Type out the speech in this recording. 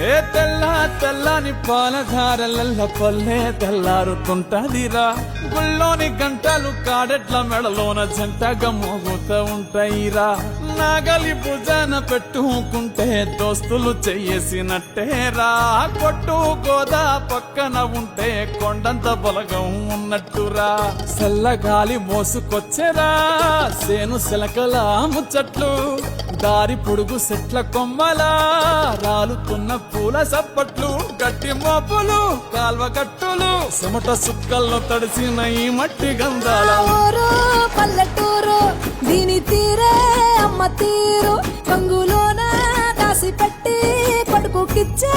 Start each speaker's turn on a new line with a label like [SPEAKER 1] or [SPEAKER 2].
[SPEAKER 1] ఏ తెల్లని పాలధారలల్ల పల్లె తెల్లారుతుంటదిరా. గుళ్ళోని గంటలు కాడెట్ల మెడలోన జంటగా మోగుతూ ఉంటాయిరా. నాగలి భుజాన పెట్టుకుంటే దోస్తులు చెయ్యేసినట్టేరా. కొట్టు గోదా పక్కన ఉంటే కొండంత బలగం ఉన్నట్టురా. చల్లగాలి మోసుకొచ్చెరా సేను శిలకల ముచ్చట్లు. దారి పొడుగు చెట్ల కొమ్మలా రాలుతున్న పూల సప్పట్లు. గట్టి మోపులు కాల్వ గట్టులు చెమట సుక్కల్లో తడిసిన ఈ మట్టి గంధాల
[SPEAKER 2] ఊరు పల్లెటూరు దీని తీరే అమ్మ తీరు. కంగులోన దాసి పెట్టి పడుపుకిచ్చే